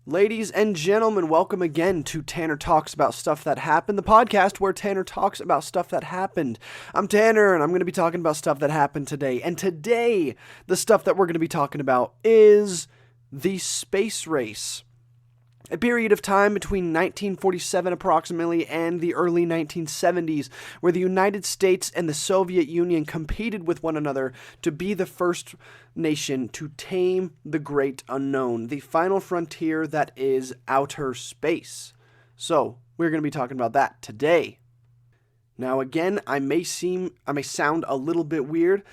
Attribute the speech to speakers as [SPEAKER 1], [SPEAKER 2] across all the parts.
[SPEAKER 1] Ladies and gentlemen, welcome again to Tanner Talks About Stuff That Happened, the podcast where Tanner talks about stuff that happened. I'm Tanner, and I'm going to be talking about stuff that happened today. And today, the stuff that we're going to be talking about is the space race. A period of time between 1947 approximately and the early 1970s, where the United States and the Soviet Union competed with one another to be the first nation to tame the great unknown, the final frontier that is outer space. So, we're going to be talking about that today. Now again, I may sound a little bit weird.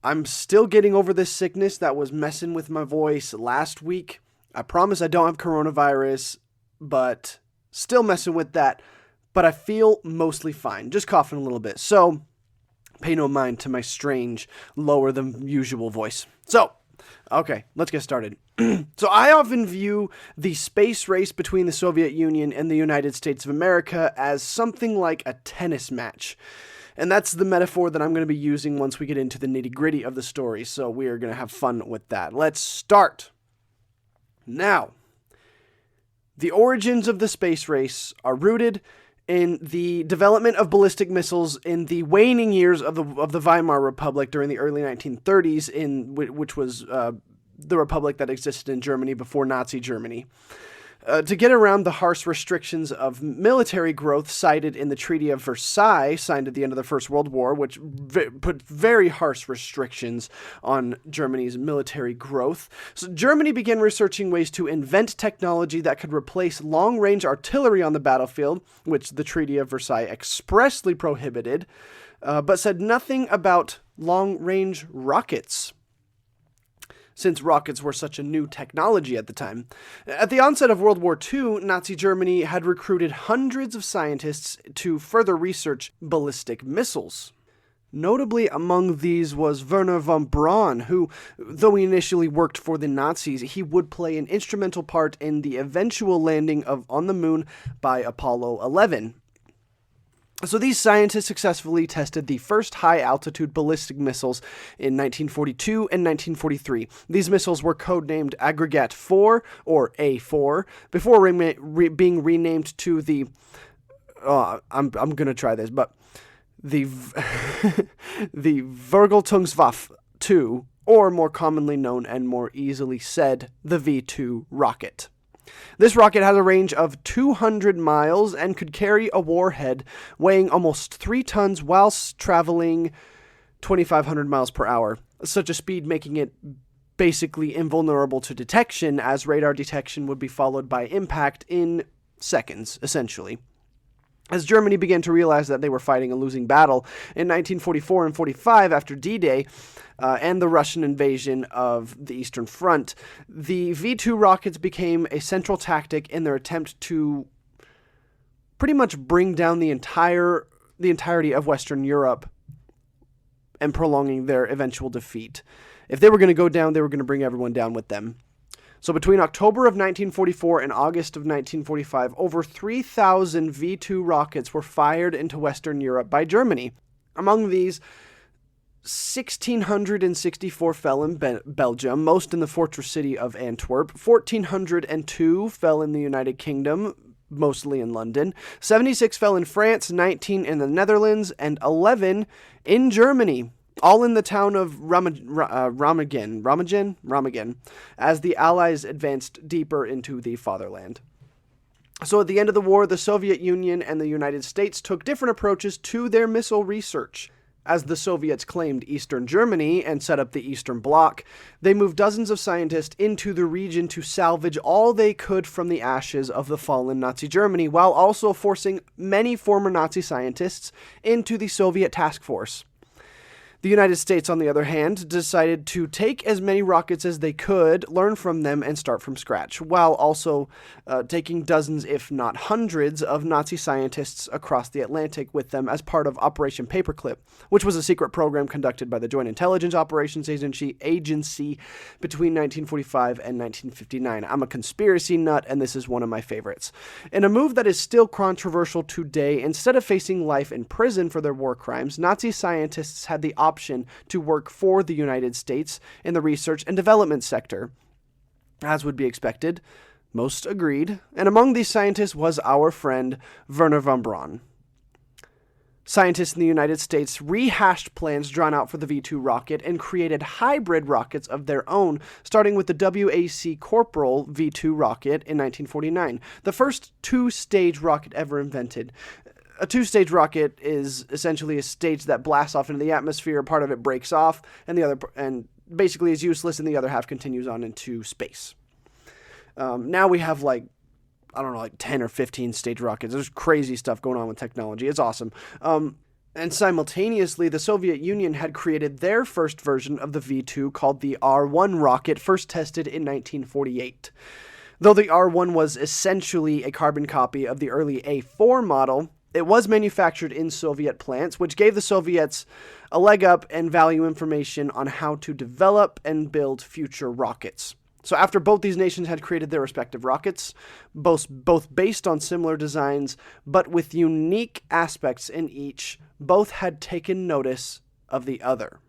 [SPEAKER 1] I'm still getting over this sickness that was messing with my voice last week. I promise I don't have coronavirus, but still messing with that. But I feel mostly fine, just coughing a little bit. So, pay no mind to my strange, lower than usual voice. So, okay, let's get started. So I often view the space race between the Soviet Union and the United States of America as something like a tennis match. And that's the metaphor that I'm going to be using once we get into the nitty-gritty of the story. So we are going to have fun with that. Let's start. Now, the origins of the space race are rooted in the development of ballistic missiles in the waning years of the Weimar Republic during the early 1930s, which was the republic that existed in Germany before Nazi Germany. To get around the harsh restrictions of military growth cited in the Treaty of Versailles, signed at the end of the First World War, which put very harsh restrictions on Germany's military growth. So Germany began researching ways to invent technology that could replace long-range artillery on the battlefield, which the Treaty of Versailles expressly prohibited, but said nothing about long-range rockets, since rockets were such a new technology at the time. At the onset of World War II, Nazi Germany had recruited hundreds of scientists to further research ballistic missiles. Notably among these was Wernher von Braun, who, though he initially worked for the Nazis, he would play an instrumental part in the eventual landing on the moon by Apollo 11. So these scientists successfully tested the first high-altitude ballistic missiles in 1942 and 1943. These missiles were codenamed Aggregate 4, or A4, before being renamed to the... I'm going to try this, but... the Vergeltungswaffe 2, or more commonly known and more easily said, the V2 rocket. This rocket has a range of 200 miles and could carry a warhead weighing almost 3 tons whilst traveling 2,500 miles per hour, such a speed making it basically invulnerable to detection, as radar detection would be followed by impact in seconds, essentially. As Germany began to realize that they were fighting a losing battle in 1944 and 45 after D-Day and the Russian invasion of the Eastern Front, the V-2 rockets became a central tactic in their attempt to pretty much bring down the entirety of Western Europe and prolonging their eventual defeat. If they were going to go down, they were going to bring everyone down with them. So between October of 1944 and August of 1945, over 3,000 V-2 rockets were fired into Western Europe by Germany. Among these, 1,664 fell in Belgium, most in the fortress city of Antwerp. 1,402 fell in the United Kingdom, mostly in London. 76 fell in France, 19 in the Netherlands, and 11 in Germany. All in the town of Ramagen, as the Allies advanced deeper into the fatherland. So at the end of the war, the Soviet Union and the United States took different approaches to their missile research. As the Soviets claimed Eastern Germany and set up the Eastern Bloc, they moved dozens of scientists into the region to salvage all they could from the ashes of the fallen Nazi Germany, while also forcing many former Nazi scientists into the Soviet task force. The United States, on the other hand, decided to take as many rockets as they could, learn from them, and start from scratch, while also taking dozens, if not hundreds, of Nazi scientists across the Atlantic with them as part of Operation Paperclip, which was a secret program conducted by the Joint Intelligence Operations Agency between 1945 and 1959. I'm a conspiracy nut, and this is one of my favorites. In a move that is still controversial today, instead of facing life in prison for their war crimes, Nazi scientists had the option to work for the United States in the research and development sector. As would be expected, Most agreed, and among these scientists was our friend Wernher von Braun. Scientists in the United States rehashed plans drawn out for the V-2 rocket and created hybrid rockets of their own, starting with the WAC Corporal V-2 rocket in 1949, the first two-stage rocket ever invented. A two-stage rocket is essentially a stage that blasts off into the atmosphere, part of it breaks off, and basically is useless, and the other half continues on into space. Now we have like 10 or 15 stage rockets. There's crazy stuff going on with technology. It's awesome. And simultaneously, the Soviet Union had created their first version of the V-2 called the R-1 rocket, first tested in 1948. Though the R-1 was essentially a carbon copy of the early A-4 model, it was manufactured in Soviet plants, which gave the Soviets a leg up and value information on how to develop and build future rockets. So after both these nations had created their respective rockets, both based on similar designs, but with unique aspects in each, both had taken notice of the other.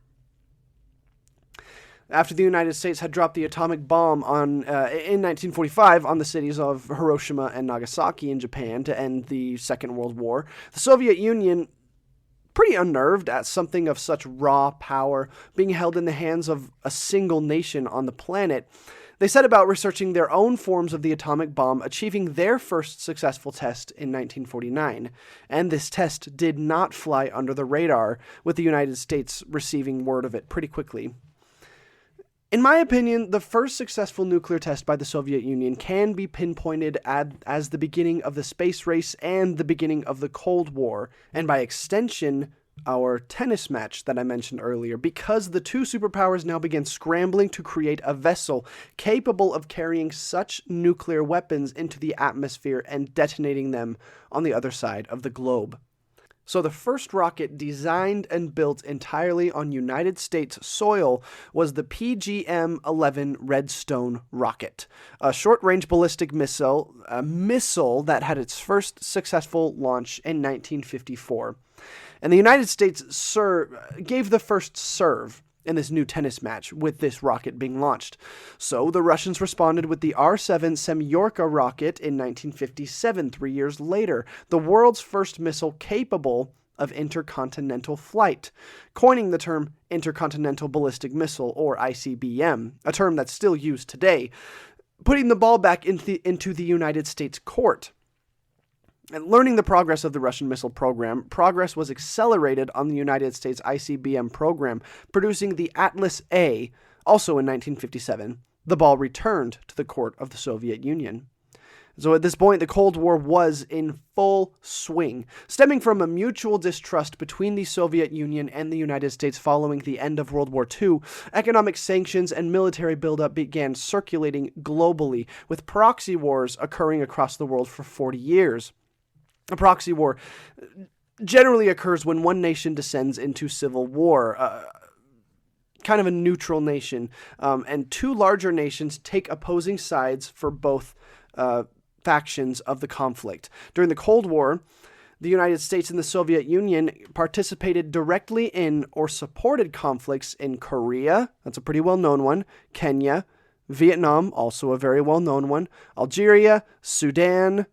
[SPEAKER 1] After the United States had dropped the atomic bomb in 1945 on the cities of Hiroshima and Nagasaki in Japan to end the Second World War, the Soviet Union, pretty unnerved at something of such raw power being held in the hands of a single nation on the planet, they set about researching their own forms of the atomic bomb, achieving their first successful test in 1949. And this test did not fly under the radar, with the United States receiving word of it pretty quickly. In my opinion, the first successful nuclear test by the Soviet Union can be pinpointed as the beginning of the space race and the beginning of the Cold War, and by extension, our tennis match that I mentioned earlier, because the two superpowers now began scrambling to create a vessel capable of carrying such nuclear weapons into the atmosphere and detonating them on the other side of the globe. So the first rocket designed and built entirely on United States soil was the PGM-11 Redstone rocket, a short-range ballistic missile, a missile that had its first successful launch in 1954. And the United States gave the first serve in this new tennis match with this rocket being launched. So the Russians responded with the R-7 Semyorka rocket in 1957, 3 years later, the world's first missile capable of intercontinental flight, coining the term Intercontinental Ballistic Missile, or ICBM, a term that's still used today, putting the ball back into the United States court. And learning the progress of the Russian missile program, progress was accelerated on the United States ICBM program, producing the Atlas A, also in 1957. The ball returned to the court of the Soviet Union. So at this point, the Cold War was in full swing, stemming from a mutual distrust between the Soviet Union and the United States following the end of World War II. Economic sanctions and military buildup began circulating globally, with proxy wars occurring across the world for 40 years. A proxy war generally occurs when one nation descends into civil war, kind of a neutral nation, and two larger nations take opposing sides for both factions of the conflict. During the Cold War, the United States and the Soviet Union participated directly in or supported conflicts in Korea, that's a pretty well-known one, Kenya, Vietnam, also a very well-known one, Algeria, Sudan,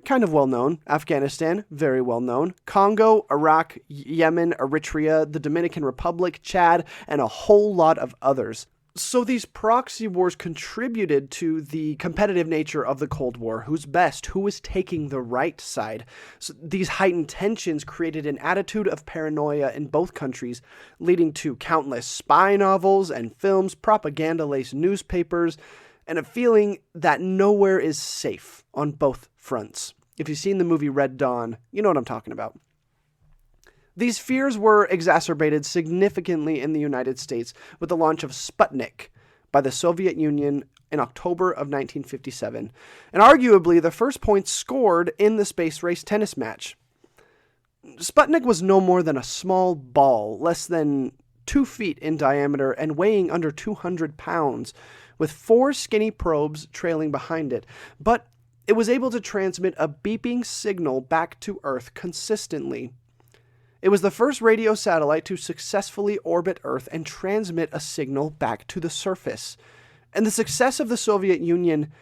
[SPEAKER 1] kind of well-known, Afghanistan, very well-known, Congo, Iraq, Yemen, Eritrea, the Dominican Republic, Chad, and a whole lot of others. So these proxy wars contributed to the competitive nature of the Cold War. Who's best? Who is taking the right side? So these heightened tensions created an attitude of paranoia in both countries, leading to countless spy novels and films, propaganda-laced newspapers, and a feeling that nowhere is safe on both fronts. If you've seen the movie Red Dawn, you know what I'm talking about. These fears were exacerbated significantly in the United States with the launch of Sputnik by the Soviet Union in October of 1957, and arguably the first points scored in the space race tennis match. Sputnik was no more than a small ball, less than 2 feet in diameter and weighing under 200 pounds, with 4 skinny probes trailing behind it, but it was able to transmit a beeping signal back to Earth consistently. It was the first radio satellite to successfully orbit Earth and transmit a signal back to the surface. And the success of the Soviet Union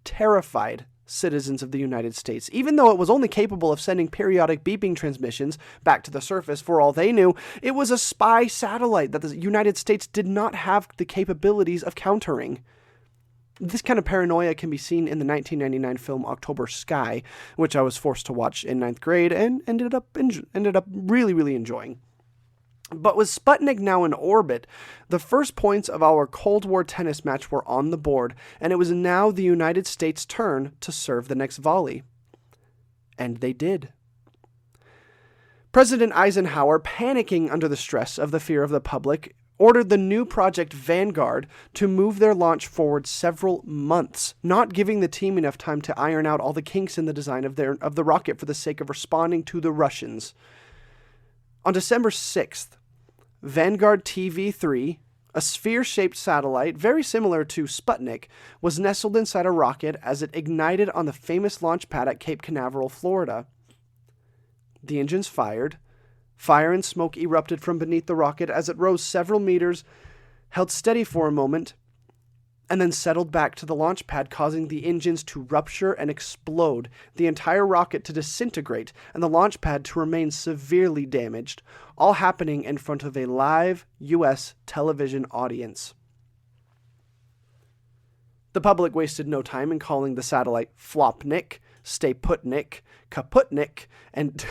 [SPEAKER 1] terrified citizens of the United States. Even though it was only capable of sending periodic beeping transmissions back to the surface, for all they knew, it was a spy satellite that the United States did not have the capabilities of countering. This kind of paranoia can be seen in the 1999 film October Sky, which I was forced to watch in 9th grade and ended up really, really enjoying. But with Sputnik now in orbit, the first points of our Cold War tennis match were on the board, and it was now the United States' turn to serve the next volley. And they did. President Eisenhower, panicking under the stress of the fear of the public, ordered the new Project Vanguard to move their launch forward several months, not giving the team enough time to iron out all the kinks in the design of the rocket for the sake of responding to the Russians. On December 6th, Vanguard TV-3, a sphere-shaped satellite very similar to Sputnik, was nestled inside a rocket as it ignited on the famous launch pad at Cape Canaveral, Florida. The engines fired. Fire and smoke erupted from beneath the rocket as it rose several meters, held steady for a moment, and then settled back to the launch pad, causing the engines to rupture and explode, the entire rocket to disintegrate, and the launch pad to remain severely damaged, all happening in front of a live U.S. television audience. The public wasted no time in calling the satellite Flopnik, Stay Putnik, Kaputnik, and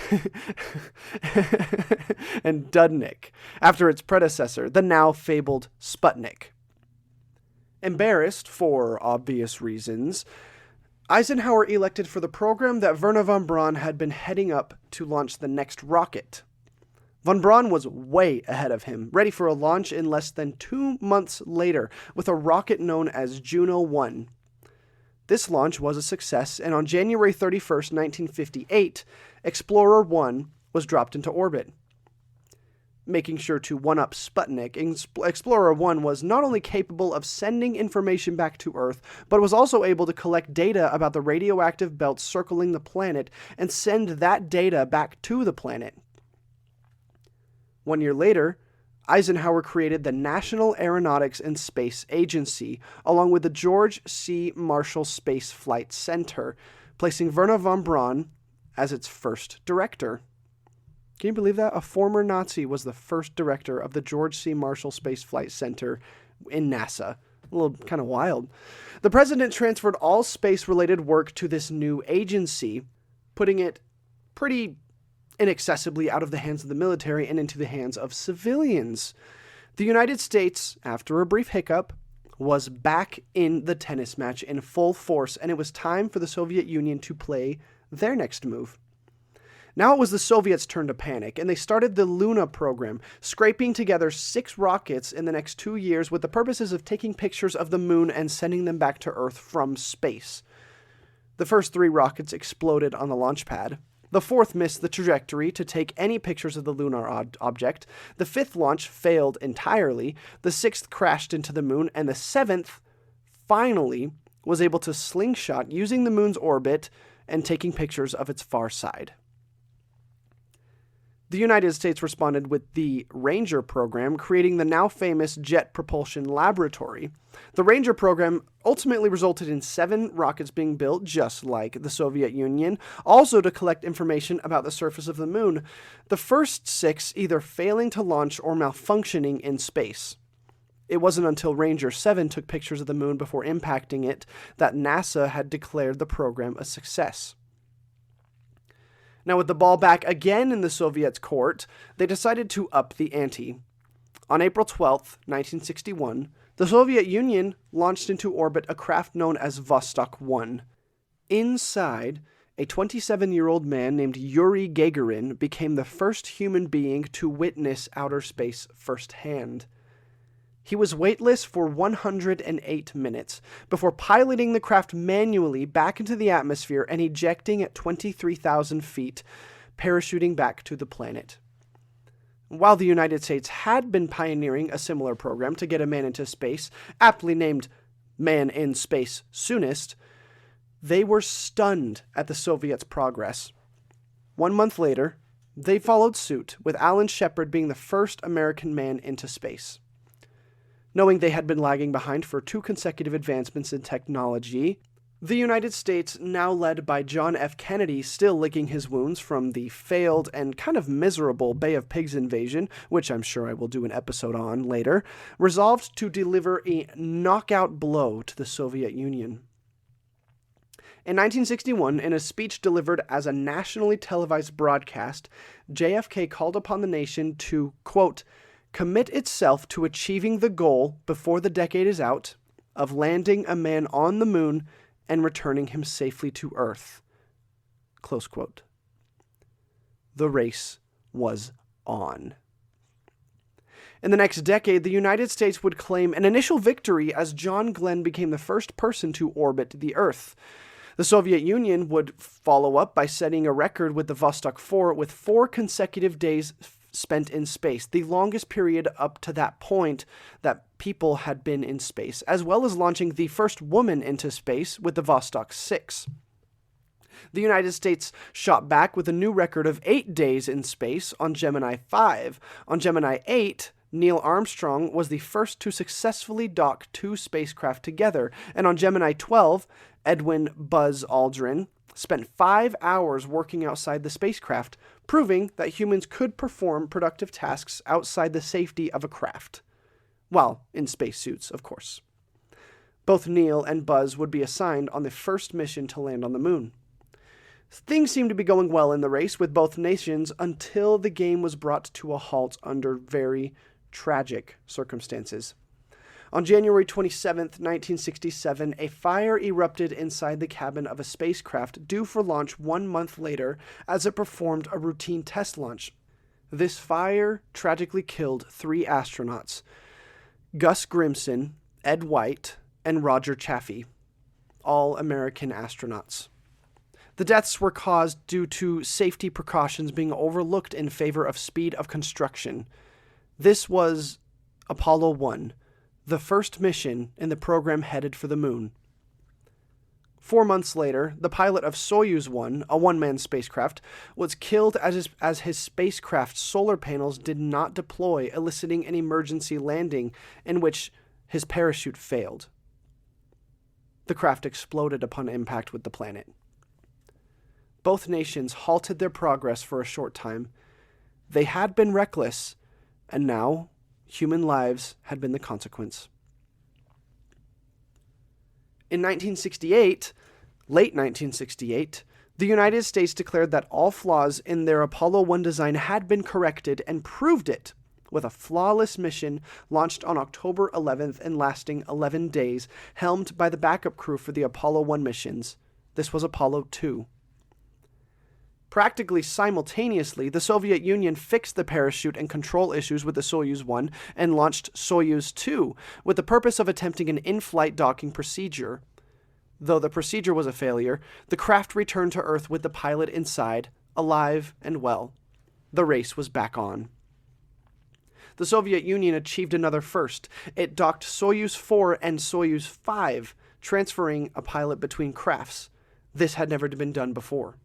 [SPEAKER 1] and Dudnik, after its predecessor, the now fabled Sputnik. Embarrassed, for obvious reasons, Eisenhower elected for the program that Wernher von Braun had been heading up to launch the next rocket. Von Braun was way ahead of him, ready for a launch in less than 2 months later, with a rocket known as Juno 1. This launch was a success, and on January 31st, 1958, Explorer 1 was dropped into orbit. Making sure to one-up Sputnik, Explorer 1 was not only capable of sending information back to Earth, but was also able to collect data about the radioactive belt circling the planet and send that data back to the planet. 1 year later, Eisenhower created the National Aeronautics and Space Agency, along with the George C. Marshall Space Flight Center, placing Wernher von Braun as its first director. Can you believe that? A former Nazi was the first director of the George C. Marshall Space Flight Center in NASA. A little kind of wild. The president transferred all space-related work to this new agency, putting it pretty inaccessibly out of the hands of the military and into the hands of civilians. The United States, after a brief hiccup, was back in the tennis match in full force, and it was time for the Soviet Union to play their next move. Now it was the Soviets' turn to panic, and they started the Luna program, scraping together 6 rockets in the next 2 years with the purposes of taking pictures of the moon and sending them back to Earth from space. The first 3 rockets exploded on the launch pad. The 4th missed the trajectory to take any pictures of the lunar object. The 5th launch failed entirely. The 6th crashed into the moon, and the 7th finally was able to slingshot using the moon's orbit and taking pictures of its far side. The United States responded with the Ranger program, creating the now famous Jet Propulsion Laboratory. The Ranger program ultimately resulted in 7 rockets being built, just like the Soviet Union, also to collect information about the surface of the moon, the first 6 either failing to launch or malfunctioning in space. It wasn't until Ranger 7 took pictures of the moon before impacting it that NASA had declared the program a success. Now, with the ball back again in the Soviets' court, they decided to up the ante. On April 12, 1961, the Soviet Union launched into orbit a craft known as Vostok 1. Inside, a 27-year-old man named Yuri Gagarin became the first human being to witness outer space firsthand. He was weightless for 108 minutes before piloting the craft manually back into the atmosphere and ejecting at 23,000 feet, parachuting back to the planet. While the United States had been pioneering a similar program to get a man into space, aptly named Man in Space Soonest, they were stunned at the Soviets' progress. 1 month later, they followed suit, with Alan Shepard being the first American man into space. Knowing they had been lagging behind for 2 consecutive advancements in technology, The United States, now led by John F. Kennedy, still licking his wounds from the failed and kind of miserable Bay of Pigs invasion, which I'm sure I will do an episode on later, resolved to deliver a knockout blow to the Soviet Union. In 1961, in a speech delivered as a nationally televised broadcast, JFK called upon the nation to, quote, commit itself to achieving the goal before the decade is out of landing a man on the moon and returning him safely to Earth. Close quote. The race was on. In the next decade, the United States would claim an initial victory as John Glenn became the first person to orbit the Earth. The Soviet Union would follow up by setting a record with the Vostok 4 with 4 consecutive days spent in space, the longest period up to that point that people had been in space, as well as launching the first woman into space with the Vostok 6. The United States shot back with a new record of 8 days in space on Gemini 5. On Gemini 8, Neil Armstrong was the first to successfully dock 2 spacecraft together, and on Gemini 12, Edwin Buzz Aldrin spent 5 hours working outside the spacecraft, proving that humans could perform productive tasks outside the safety of a craft. Well, in spacesuits, of course. Both Neil and Buzz would be assigned on the first mission to land on the moon. Things seemed to be going well in the race with both nations until the game was brought to a halt under very tragic circumstances. On January 27, 1967, a fire erupted inside the cabin of a spacecraft due for launch 1 month later as it performed a routine test launch. This fire tragically killed 3 astronauts, Gus Grimson, Ed White, and Roger Chaffee, all American astronauts. The deaths were caused due to safety precautions being overlooked in favor of speed of construction. This was Apollo 1, the first mission in the program headed for the moon. 4 months later, the pilot of Soyuz 1, a one-man spacecraft, was killed as his spacecraft's solar panels did not deploy, eliciting an emergency landing in which his parachute failed. The craft exploded upon impact with the planet. Both nations halted their progress for a short time. They had been reckless, and now human lives had been the consequence. In 1968, late 1968, the United States declared that all flaws in their Apollo 1 design had been corrected and proved it with a flawless mission launched on October 11th and lasting 11 days, helmed by the backup crew for the Apollo 1 missions. This was Apollo 2. Practically simultaneously, the Soviet Union fixed the parachute and control issues with the Soyuz 1 and launched Soyuz 2 with the purpose of attempting an in-flight docking procedure. Though the procedure was a failure, the craft returned to Earth with the pilot inside, alive and well. The race was back on. The Soviet Union achieved another first. It docked Soyuz 4 and Soyuz 5, transferring a pilot between crafts. This had never been done before.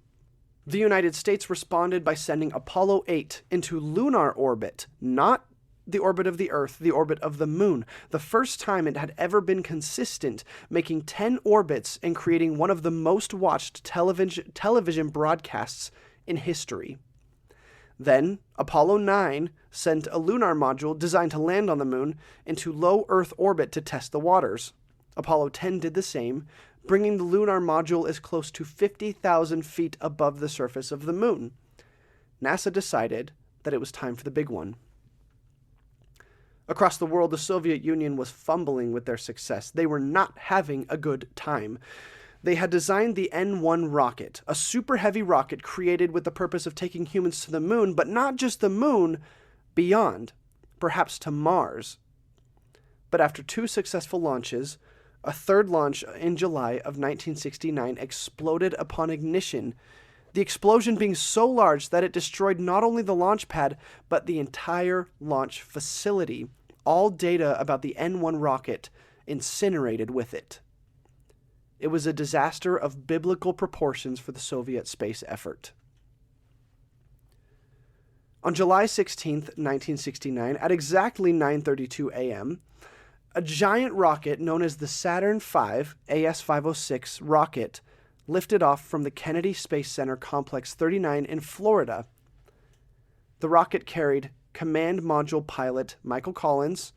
[SPEAKER 1] The United States responded by sending Apollo 8 into lunar orbit, not the orbit of the Earth, the orbit of the moon, the first time it had ever been consistent, making 10 orbits and creating one of the most watched television broadcasts in history. Then, Apollo 9 sent a lunar module designed to land on the moon into low Earth orbit to test the waters. Apollo 10 did the same, bringing the lunar module as close to 50,000 feet above the surface of the moon. NASA decided that it was time for the big one. Across the world, the Soviet Union was fumbling with their success. They were not having a good time. They had designed the N-1 rocket, a super heavy rocket created with the purpose of taking humans to the moon, but not just the moon, beyond, perhaps to Mars. But after 2 successful launches, a third launch in July of 1969 exploded upon ignition, the explosion being so large that it destroyed not only the launch pad, but the entire launch facility. All data about the N-1 rocket incinerated with it. It was a disaster of biblical proportions for the Soviet space effort. On July 16, 1969, at exactly 9:32 a.m., A giant rocket known as the Saturn V AS-506 rocket lifted off from the Kennedy Space Center Complex 39 in Florida. The rocket carried Command Module pilot Michael Collins,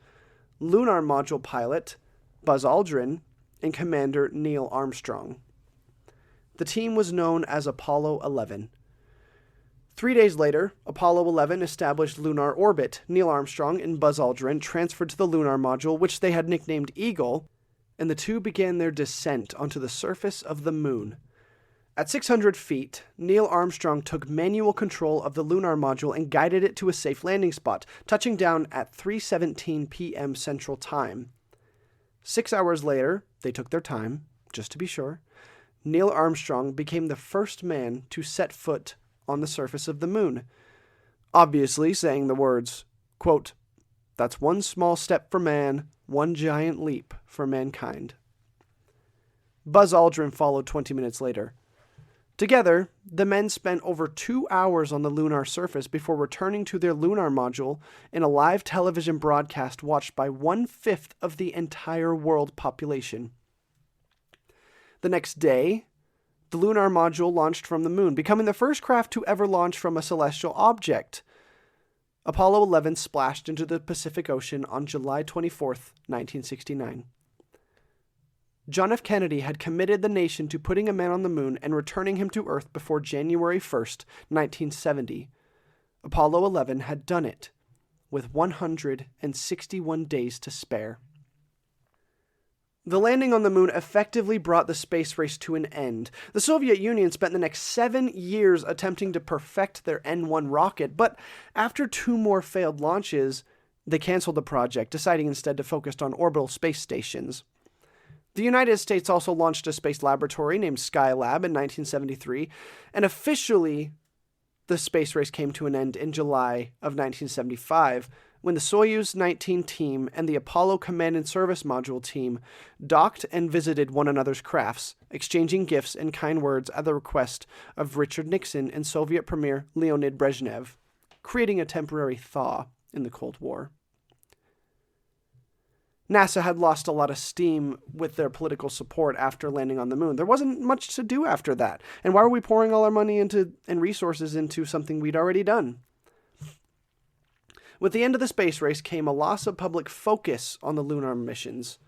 [SPEAKER 1] Lunar Module pilot Buzz Aldrin, and Commander Neil Armstrong. The team was known as Apollo 11. 3 days later, Apollo 11 established lunar orbit. Neil Armstrong and Buzz Aldrin transferred to the lunar module, which they had nicknamed Eagle, and the two began their descent onto the surface of the moon. At 600 feet, Neil Armstrong took manual control of the lunar module and guided it to a safe landing spot, touching down at 3:17 p.m. Central Time. 6 hours later, they took their time, just to be sure. Neil Armstrong became the first man to set foot on the surface of the moon, obviously saying the words, quote, "That's one small step for man, one giant leap for mankind." Buzz Aldrin followed 20 minutes later. Together, the men spent over 2 hours on the lunar surface before returning to their lunar module in a live television broadcast watched by 1/5 of the entire world population. The next day, the lunar module launched from the moon, becoming the first craft to ever launch from a celestial object. Apollo 11 splashed into the Pacific Ocean on July 24th, 1969. John F. Kennedy had committed the nation to putting a man on the moon and returning him to Earth before January 1st, 1970. Apollo 11 had done it, with 161 days to spare. The landing on the moon effectively brought the space race to an end. The Soviet Union spent the next 7 years attempting to perfect their N-1 rocket, but after 2 more failed launches, they canceled the project, deciding instead to focus on orbital space stations. The United States also launched a space laboratory named Skylab in 1973, and officially, the space race came to an end in July of 1975, when the Soyuz 19 team and the Apollo Command and Service Module team docked and visited one another's crafts, exchanging gifts and kind words at the request of Richard Nixon and Soviet Premier Leonid Brezhnev, creating a temporary thaw in the Cold War. NASA had lost a lot of steam with their political support after landing on the moon. There wasn't much to do after that. And why were we pouring all our money and resources into something we'd already done? With the end of the space race came a loss of public focus on the lunar missions.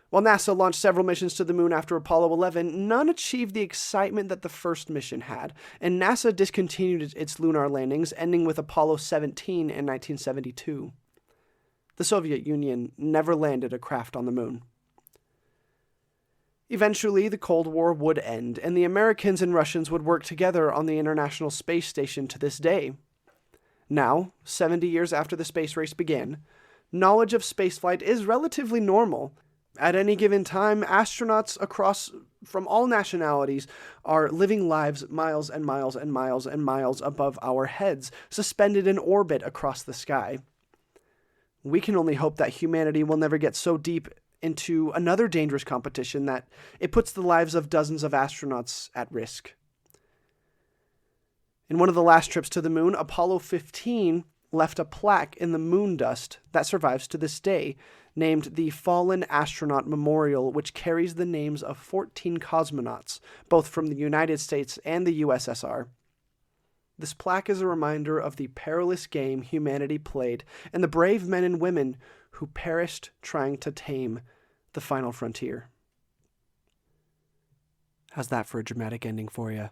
[SPEAKER 1] While NASA launched several missions to the moon after Apollo 11, none achieved the excitement that the first mission had, and NASA discontinued its lunar landings, ending with Apollo 17 in 1972. The Soviet Union never landed a craft on the moon. Eventually, the Cold War would end, and the Americans and Russians would work together on the International Space Station to this day. Now, 70 years after the space race began, knowledge of spaceflight is relatively normal. At any given time, astronauts from all nationalities are living lives miles and miles and miles and miles above our heads, suspended in orbit across the sky. We can only hope that humanity will never get so deep into another dangerous competition that it puts the lives of dozens of astronauts at risk. In one of the last trips to the moon, Apollo 15 left a plaque in the moon dust that survives to this day, named the Fallen Astronaut Memorial, which carries the names of 14 cosmonauts, both from the United States and the USSR. This plaque is a reminder of the perilous game humanity played and the brave men and women who perished trying to tame the final frontier. How's that for a dramatic ending for you?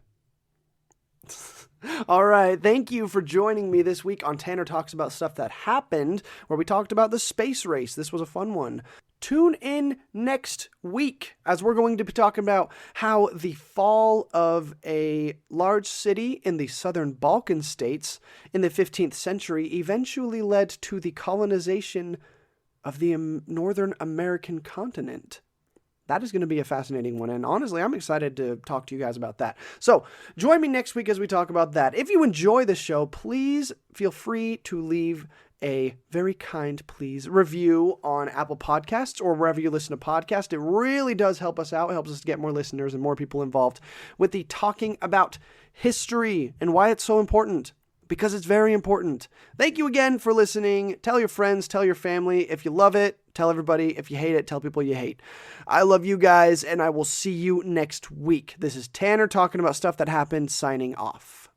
[SPEAKER 1] All right, thank you for joining me this week on Tanner Talks About Stuff That Happened, where we talked about the space race. This was a fun one. Tune in next week as we're going to be talking about how the fall of a large city in the southern Balkan states in the 15th century eventually led to the colonization of the Northern American continent. That is going to be a fascinating one, and honestly, I'm excited to talk to you guys about that. So, join me next week as we talk about that. If you enjoy the show, please feel free to leave a very kind, please, review on Apple Podcasts or wherever you listen to podcasts. It really does help us out. It helps us to get more listeners and more people involved with the talking about history and why it's so important. Because it's very important. Thank you again for listening. Tell your friends, tell your family. If you love it, Tell everybody. If you hate it, tell people you hate. I love you guys, and I will see you next week. This is Tanner talking about stuff that happened, signing off.